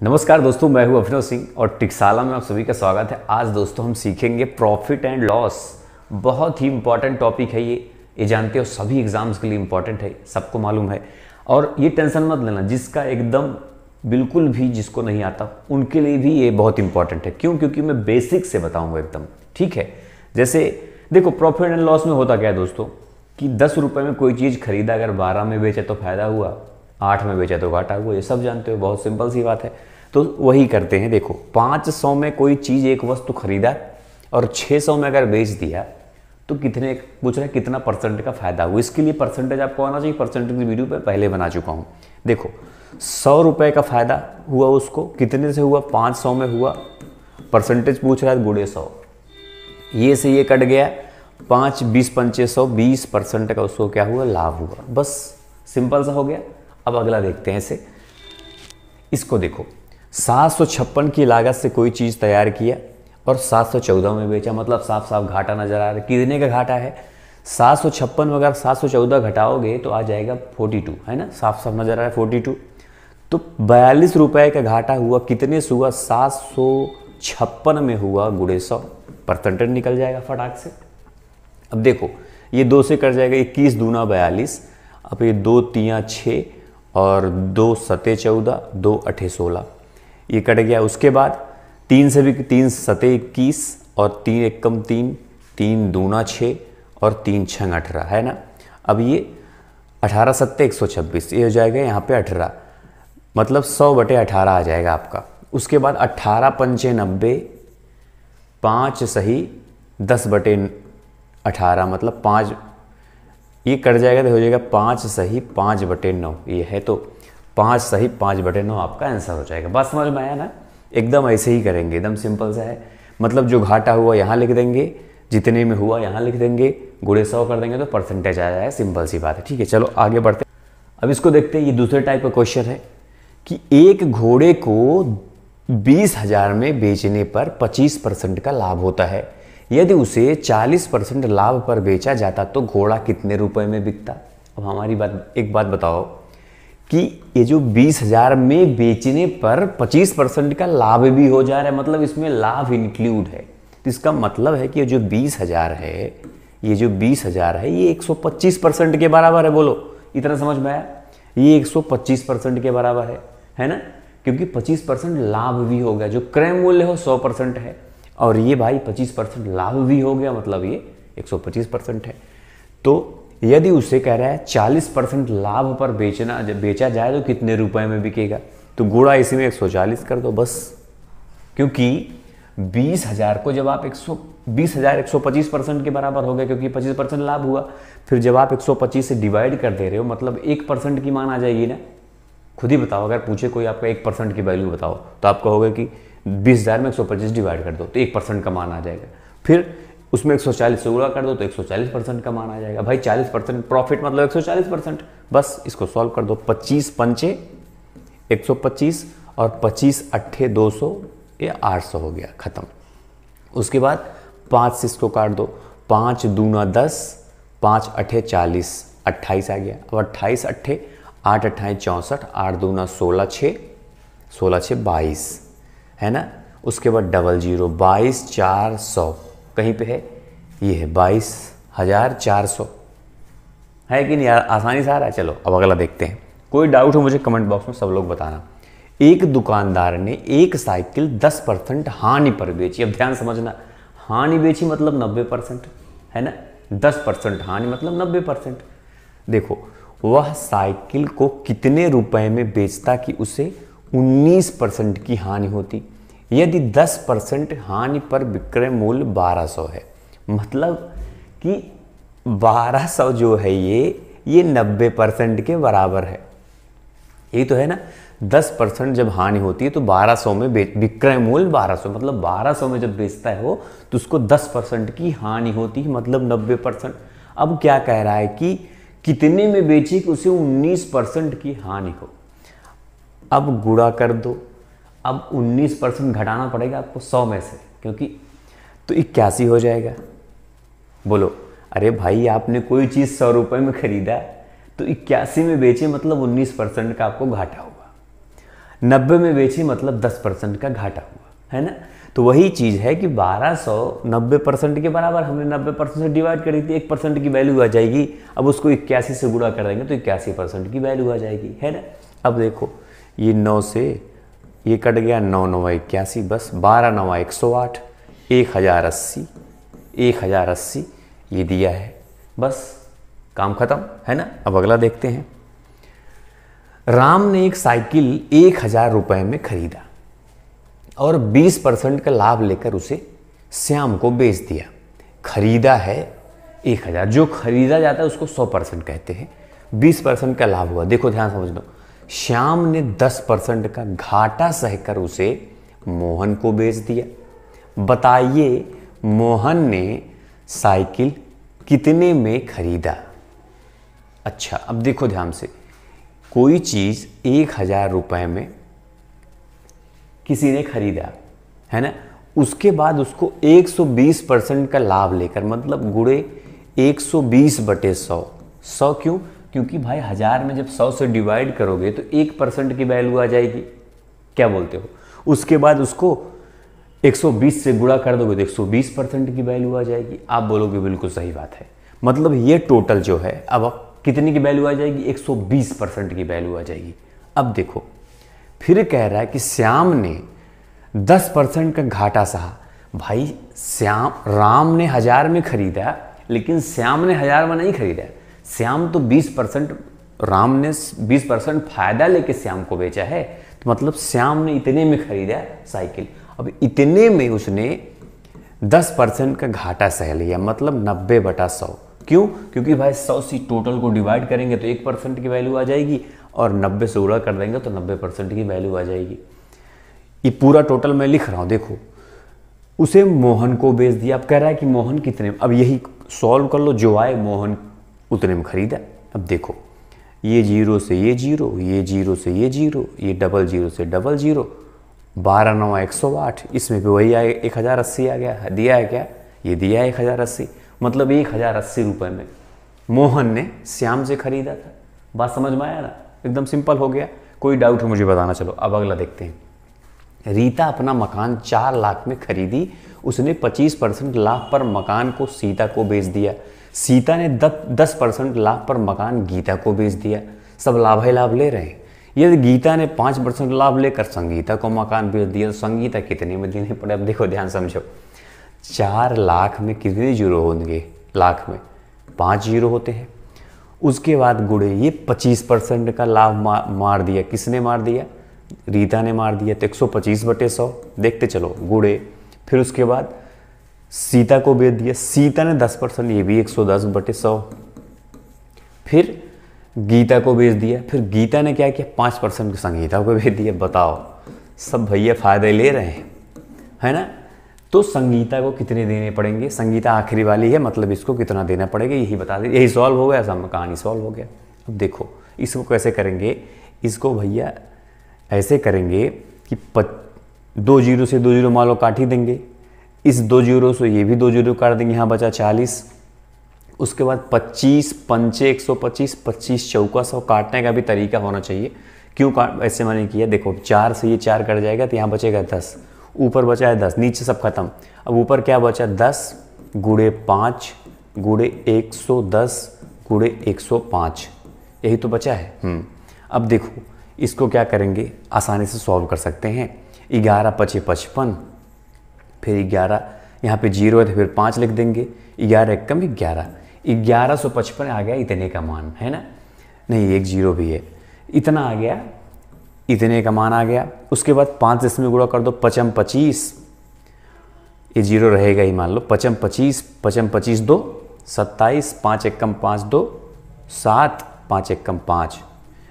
नमस्कार दोस्तों, मैं हूं अभिनव सिंह और टिकसाला में आप सभी का स्वागत है। आज दोस्तों हम सीखेंगे प्रॉफिट एंड लॉस। बहुत ही इंपॉर्टेंट टॉपिक है ये जानते हो सभी एग्जाम्स के लिए इंपॉर्टेंट है, सबको मालूम है। और ये टेंशन मत लेना, जिसका एकदम बिल्कुल भी जिसको नहीं आता उनके लिए भी ये बहुत इंपॉर्टेंट है। क्यों? क्योंकि मैं बेसिक से बताऊँगा एकदम, ठीक है। जैसे देखो, प्रॉफिट एंड लॉस में होता क्या है दोस्तों कि 10 रुपये में कोई चीज़ खरीदा, अगर 12 में बेचे तो फायदा हुआ, 8 में बेचा तो घाटा हुआ। ये सब जानते हो, बहुत सिंपल सी बात है। तो वही करते हैं। देखो, 500 में कोई चीज़ एक वस्तु खरीदा और 600 में अगर बेच दिया तो कितने पूछ रहे हैं, कितना परसेंट का फायदा हुआ। इसके लिए परसेंटेज आपको आना चाहिए। परसेंटेज की वीडियो पे पहले बना चुका हूँ। देखो, 100 रुपये का फायदा हुआ, उसको कितने से हुआ? 500 में हुआ। परसेंटेज पूछ रहा है, गुणे 100, ये से ये कट गया, 5 20 पंचे 100, 20% का उसको क्या हुआ? लाभ हुआ। बस सिंपल सा हो गया। अब अगला देखते हैं इसे। इसको देखो, 756 की लागत से कोई चीज़ तैयार किया और 714 में बेचा, मतलब साफ साफ घाटा नजर आ रहा है। कितने का घाटा है? 756 में अगर 714 घटाओगे तो आ जाएगा 42, है ना, साफ साफ नजर आ रहा है 42। तो 42 रुपये का घाटा हुआ। कितने से हुआ? 756 में हुआ, गुणे 100। परसेंटेज निकल जाएगा फटाक से। अब देखो, ये 2 से कट जाएगा, 21 दूना 42। अब ये 2 तियाँ 6 और 2 सते 14, 2 अठे 16, ये कट गया। उसके बाद 3 से भी 3 सते 21 और 3 एकम 3, 3 दूना 6 और 3 छंग 18, है ना। अब ये 18 सत्ते 126, ये हो जाएगा यहाँ पे 18, मतलब 100/18 आ जाएगा आपका। उसके बाद 18 पंचे 90, 5 सही 10/18, मतलब 5, ये कट जाएगा तो हो जाएगा 5 सही 5/9। ये है तो 5 सही 5/9 आपका आंसर हो जाएगा। बात समझ में आया ना? एकदम ऐसे ही करेंगे, एकदम सिंपल सा है। मतलब जो घाटा हुआ यहाँ लिख देंगे, जितने में हुआ यहाँ लिख देंगे, गुणे 100 कर देंगे तो परसेंटेज आ जाएगा। सिंपल सी बात है, ठीक है। चलो आगे बढ़ते हैं। अब इसको देखते हैं। ये दूसरे टाइप का क्वेश्चन है कि एक घोड़े को 20,000 में बेचने पर 25% का लाभ होता है। यदि उसे 40% लाभ पर बेचा जाता तो घोड़ा कितने रुपए में बिकता? अब हमारी बात, एक बात बताओ कि ये जो 20,000 में बेचने पर 25% का लाभ भी हो जा रहा है, मतलब इसमें लाभ इंक्लूड है। तो इसका मतलब है कि ये जो 20,000 है, ये जो 20,000 है, ये 125% के बराबर है। बोलो, इतना समझ में आया? ये 125% के बराबर है ना, क्योंकि 25% लाभ भी हो गया। जो क्रय मूल्य हो 100% है और ये भाई 25% लाभ भी हो गया, मतलब ये 125% है। तो यदि उसे कह रहा है 40% लाभ पर बेचा जाए तो कितने रुपए में बिकेगा? तो गुणा इसी में 140 कर दो बस। क्योंकि 20,000 को जब आप 20,000 125% के बराबर हो गया, क्योंकि 25% लाभ हुआ। फिर जब आप 125 से डिवाइड कर दे रहे हो, मतलब 1% की मान आ जाएगी ना। खुद ही बताओ, अगर पूछे कोई आपका 1% की वैल्यू बताओ तो आप कहोगे कि 20,000 में 125 डिवाइड कर दो तो 1% का मान आ जाएगा। फिर उसमें 140 से गुणा कर दो तो 140% का मान आ जाएगा। भाई 40% प्रॉफिट मतलब 140%। बस इसको सॉल्व कर दो। 25 पंचे 125 और 25 अट्ठे 200, ये 800 हो गया, खत्म। उसके बाद 5 से इसको काट दो, 5 दूना 10, 5 अट्ठे 40, 28 आ गया। अब 28 अट्ठे 8 अट्ठाई 64, 8 दूना 16 6, 16 6 22, है ना। उसके बाद डबल 0, 22,400 कहीं पे है, ये है 22,400, है कि नहीं? आसानी से आ रहा है। चलो अब अगला देखते हैं। कोई डाउट हो मुझे कमेंट बॉक्स में सब लोग बताना। एक दुकानदार ने एक साइकिल 10% हानि पर बेची। अब ध्यान समझना, हानि बेची मतलब 90%, है ना। 10% हानि मतलब 90%। देखो, वह साइकिल को कितने रुपए में बेचता कि उसे 19% की हानि होती? यदि 10% हानि पर विक्रय मूल्य 1200 है, मतलब कि 1200 जो है ये 90% के बराबर है। यही तो है ना। 10% जब हानि होती है तो 1200 में विक्रय मूल्य 1200, मतलब 1200 में जब बेचता है वो तो उसको 10% की हानि होती है, मतलब 90%। अब क्या कह रहा है कि कितने में बेची कि उसे 19% की हानि हो। अब गुणा कर दो। अब 19% घटाना पड़ेगा आपको 100 में से, क्योंकि तो 81 हो जाएगा। बोलो, अरे भाई आपने कोई चीज़ 100 रुपये में खरीदा तो 81 में बेचे, मतलब 19% का आपको घाटा होगा। 90 में बेची मतलब 10% का घाटा हुआ, है ना। तो वही चीज़ है कि 1200 90% के बराबर, हमने 90% से डिवाइड करी थी, 1% की वैल्यू आ जाएगी। अब उसको 81 से गुणा कर देंगे तो 81% की वैल्यू आ जाएगी, है ना। अब देखो ये 9 से ये कट गया, 9 9 81, बस 12 9 108, 1080, 1080 ये दिया है, बस काम खत्म, है ना। अब अगला देखते हैं। राम ने एक साइकिल 1000 रुपये में खरीदा और 20% का लाभ लेकर उसे श्याम को बेच दिया। खरीदा है 1000, जो खरीदा जाता है उसको 100% कहते हैं। 20% का लाभ हुआ, देखो ध्यान समझ लो, श्याम ने 10% का घाटा सहकर उसे मोहन को बेच दिया। बताइए मोहन ने साइकिल कितने में खरीदा। अच्छा अब देखो ध्यान से, कोई चीज़ 1000 रुपये में किसी ने खरीदा, है ना, उसके बाद उसको 120% का लाभ लेकर, मतलब गुणे 120/100। 100 क्यों? क्योंकि भाई 1000 में जब 100 से डिवाइड करोगे तो 1% की वैल्यू आ जाएगी, क्या बोलते हो। उसके बाद उसको 120 से गुणा कर दोगे तो 120% की वैल्यू आ जाएगी। आप बोलोगे बिल्कुल सही बात है, मतलब ये टोटल जो है अब कितनी की वैल्यू आ जाएगी, 120% की वैल्यू आ जाएगी। अब देखो फिर कह रहा है कि श्याम ने 10% का घाटा सहा। भाई राम ने 1000 में खरीदा, लेकिन श्याम ने 1000 में नहीं खरीदा। श्याम तो 20%, राम ने 20% फायदा लेके श्याम को बेचा है, तो मतलब श्याम ने इतने में खरीदा साइकिल। अब इतने में उसने 10% का घाटा सह लिया, मतलब 90/100। क्यों? क्योंकि भाई 100 से टोटल को डिवाइड करेंगे तो 1% की वैल्यू आ जाएगी, और 90 से गुणा कर देंगे तो 90% की वैल्यू आ जाएगी। ये पूरा टोटल मैं लिख रहा हूँ, देखो उसे मोहन को बेच दिया। अब कह रहा है कि मोहन कितने, अब यही सॉल्व कर लो, जो आए मोहन उतने में खरीदा। अब देखो ये 0 से ये 0, ये 0 से ये 0, ये 00 से 00, 12 9 108, इसमें भी वही आए 1080 आ गया। दिया है क्या? ये दिया है 1080, मतलब 1080 रुपये में मोहन ने श्याम से खरीदा था। बात समझ में आया ना, एकदम सिंपल हो गया। कोई डाउट हो मुझे बताना। चलो अब अगला देखते हैं। रीता अपना मकान 4 लाख में खरीदी, उसने 25% लाभ पर मकान को सीता को बेच दिया। सीता ने 10% लाभ पर मकान गीता को बेच दिया। सब लाभ ही लाभ ले रहे हैं। यदि गीता ने 5% लाभ लेकर संगीता को मकान बेच दिया तो संगीता कितने में देने पड़े। अब देखो ध्यान समझो, 4 लाख में कितने जीरो होंगे? लाख में 5 जीरो होते हैं। उसके बाद गुणे ये 25% का लाभ मार दिया। किसने मार दिया? रीता ने मार दिया। तो 125/100 देखते चलो, गुणे फिर उसके बाद सीता को बेच दिया। सीता ने 10%, ये भी 110/100। फिर गीता को बेच दिया। फिर गीता ने क्या किया? 5% संगीता को बेच दिया। बताओ, सब भैया फायदे ले रहे हैं, है ना। तो संगीता को कितने देने पड़ेंगे? संगीता आखिरी वाली है, मतलब इसको कितना देना पड़ेगा यही बता दे। यही सॉल्व हो गया, सब कहानी सॉल्व हो गया। अब देखो इसको कैसे करेंगे। इसको भैया ऐसे करेंगे कि 2 जीरो से 2 जीरो मान लो काट ही देंगे। इस 2 जीरो से ये भी 2 जीरो काट देंगे, यहाँ बचा 40। उसके बाद 25 पंचे 125, 25 चौका 100। काटने का भी तरीका होना चाहिए। क्यों ऐसे मैंने किया, देखो 4 से ये 4 कट जाएगा तो यहाँ बचेगा 10। ऊपर बचा है 10, नीचे सब खत्म। अब ऊपर क्या बचा? 10 गुणे 5 गुणे 110 गुणे 105, यही तो बचा है। अब देखो इसको क्या करेंगे, आसानी से सॉल्व कर सकते हैं। 11 5 55, फिर 11 यहाँ पे 0 है तो फिर 5 लिख देंगे। 11 1 कम 11, 1155 आ गया इतने का मान, है ना। नहीं, 1 0 भी है, इतना आ गया, इतने का मान आ गया। उसके बाद 5 इसमें गुणा कर दो, 5 25, ये 0 रहेगा ही, मान लो 5 25, 5 25 2 27, 5 1 5 2 7, 5 1 5,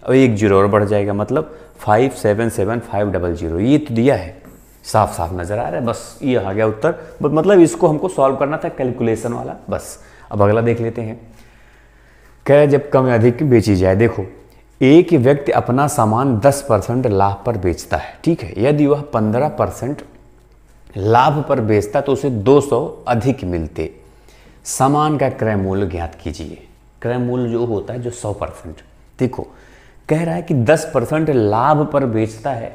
और 1 0 और बढ़ जाएगा, मतलब 577500। ये तो दिया है, साफ साफ नजर आ रहा है। बस ये आ गया उत्तर। मतलब इसको हमको सॉल्व करना था, कैलकुलेशन वाला। बस अब अगला देख लेते हैं। कह जब कम या अधिक बेची जाए। देखो एक व्यक्ति अपना सामान 10% लाभ पर बेचता है, ठीक है। यदि वह 15% लाभ पर बेचता तो उसे 200 अधिक मिलते। सामान का क्रय मूल्य ज्ञात कीजिए। क्रय मूल्य जो होता है जो 100%। देखो कह रहा है कि 10% लाभ पर बेचता है।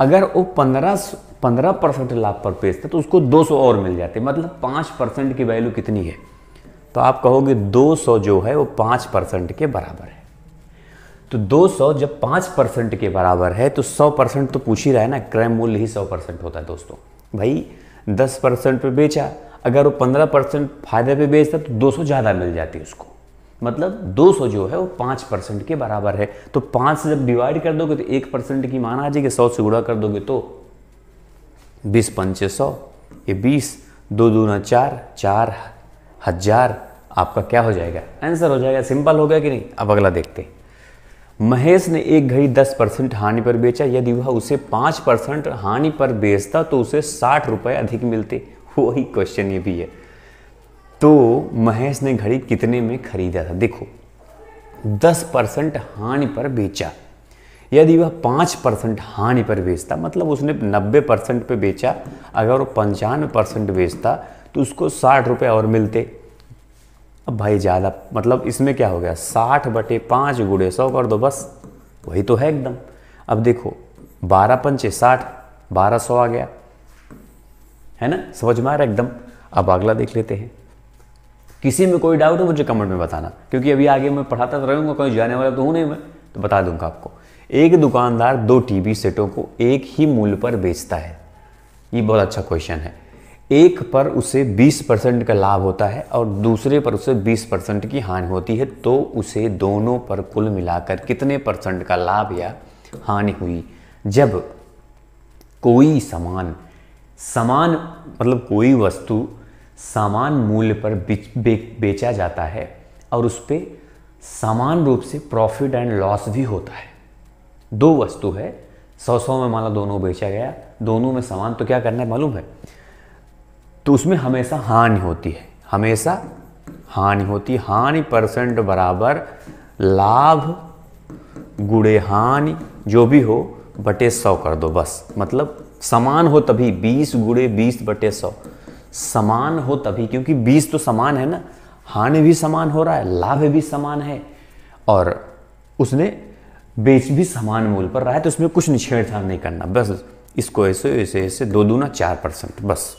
अगर वो 15% लाभ पर बेचता तो उसको 200 और मिल जाते, मतलब 5% की वैल्यू कितनी है? तो आप कहोगे 200 जो है वो 5% के बराबर है। तो 200 जब 5% के बराबर है तो 100% तो पूछ ही रहा है ना, क्रय मूल्य ही 100% होता है दोस्तों। भाई 10% पे बेचा, अगर वो 15% फायदे पे बेचता तो 200 ज़्यादा मिल जाती है उसको, मतलब 200 जो है वो 5% के बराबर है। तो 5 से जब डिवाइड कर दोगे तो 1% की मान आ जाएगी, 100 से गुणा कर दोगे तो 20 पंचे 100, ये 20, 2 दूना 4, 4000 आपका क्या हो जाएगा? आंसर हो जाएगा। सिंपल हो गया कि नहीं? अब अगला देखते हैं। महेश ने एक घड़ी 10% हानि पर बेचा, यदि वह उसे 5% हानि पर बेचता तो उसे 60 रुपये अधिक मिलते। वही क्वेश्चन ये भी है। तो महेश ने घड़ी कितने में खरीदा था? देखो 10% हानि पर बेचा, यदि वह 5% हानि पर बेचता, मतलब उसने 90% पे बेचा, अगर वो 95% बेचता तो उसको 60 रुपये और मिलते। अब भाई ज़्यादा, मतलब इसमें क्या हो गया? 60/5 गुणे 100 कर दो, बस वही तो है एकदम। अब देखो 12 पंचे 60, 1200 आ गया, है ना? समझ में आ रहा है एकदम। अब अगला देख लेते हैं। किसी में कोई डाउट हो मुझे कमेंट में बताना, क्योंकि अभी आगे मैं पढ़ाता तो रहूँगा, कहीं जाने वाला तो हूँ नहीं मैं, तो बता दूंगा आपको। एक दुकानदार 2 टीवी सेटों को एक ही मूल्य पर बेचता है। ये बहुत अच्छा क्वेश्चन है। एक पर उसे 20% का लाभ होता है और दूसरे पर उसे 20% की हानि होती है, तो उसे दोनों पर कुल मिलाकर कितने % का लाभ या हानि हुई? जब कोई समान मतलब कोई वस्तु समान मूल्य पर बेचा जाता है और उस पर समान रूप से प्रॉफिट एंड लॉस भी होता है। 2 वस्तु है, 100 में मान लो दोनों बेचा गया, दोनों में समान, तो क्या करना है मालूम है? तो उसमें हमेशा हानि होती है, हमेशा हानि होती है। हानि % बराबर लाभ गुणे हानि, जो भी हो बटे 100 कर दो, बस। मतलब समान हो तभी, 20 गुणे 20/100 समान हो तभी, क्योंकि 20 तो समान है ना, हानि भी समान हो रहा है, लाभ भी समान है, और उसने बेच भी समान मूल्य पर रहा है, तो उसमें कुछ छेड़छाड़ नहीं करना, बस इसको ऐसे ऐसे ऐसे 2 दूना 4%, बस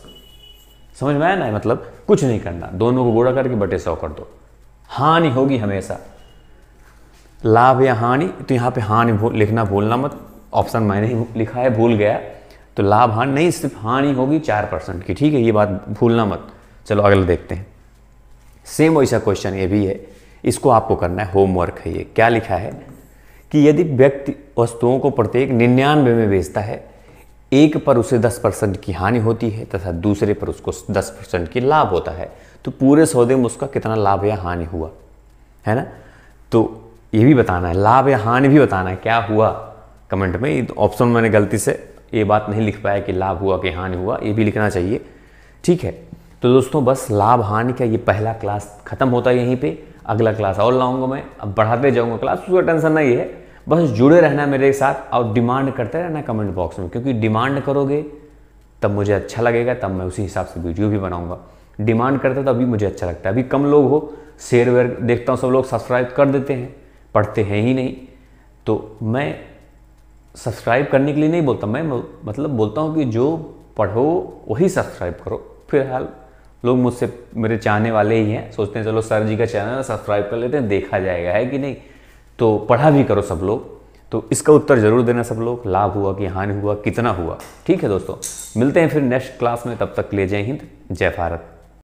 समझ में आया ना? मतलब कुछ नहीं करना, दोनों को गुणा करके बटे 100 कर दो। हानि होगी हमेशा, लाभ या हानि, तो यहाँ पे हानि लिखना भूलना मत, ऑप्शन मैंने ही लिखा है, भूल गया, तो लाभ हानि नहीं, सिर्फ हानि होगी 4% की, ठीक है? ये बात भूलना मत। चलो अगला देखते हैं। सेम वैसा क्वेश्चन ये भी है, इसको आपको करना है, होमवर्क है ये। क्या लिखा है कि यदि व्यक्ति वस्तुओं को प्रत्येक 99 में बेचता है, एक पर उसे 10% की हानि होती है तथा दूसरे पर उसको 10% की लाभ होता है, तो पूरे सौदे में उसका कितना लाभ या हानि हुआ, है ना? तो ये भी बताना है, लाभ या हानि भी बताना है, क्या हुआ कमेंट में। ऑप्शन मैंने गलती से ये बात नहीं लिख पाया कि लाभ हुआ कि हानि हुआ, ये भी लिखना चाहिए, ठीक है? तो दोस्तों बस लाभ हानि का ये पहला क्लास खत्म होता है यहीं पे। अगला क्लास और लाऊंगा मैं, अब बढ़ाते जाऊंगा क्लास, उसका टेंशन नहीं है, बस जुड़े रहना मेरे साथ और डिमांड करते रहना कमेंट बॉक्स में, क्योंकि डिमांड करोगे तब मुझे अच्छा लगेगा, तब मैं उसी हिसाब से वीडियो भी बनाऊंगा। डिमांड करते तभी मुझे अच्छा लगता है। अभी कम लोग हो, शेयर वेयर देखता हूँ सब लोग सब्सक्राइब कर देते हैं, पढ़ते हैं ही नहीं, तो मैं सब्सक्राइब करने के लिए नहीं बोलता, मैं मतलब बोलता हूँ कि जो पढ़ो वही सब्सक्राइब करो। फिलहाल लोग मुझसे मेरे चाहने वाले ही हैं, सोचते हैं चलो सर जी का चैनल है सब्सक्राइब कर लेते हैं, देखा जाएगा, है कि नहीं? तो पढ़ा भी करो सब लोग। तो इसका उत्तर जरूर देना सब लोग, लाभ हुआ कि हानि हुआ, कितना हुआ, ठीक है दोस्तों? मिलते हैं फिर नेक्स्ट क्लास में, तब तक के लिए जय हिंद, जय भारत।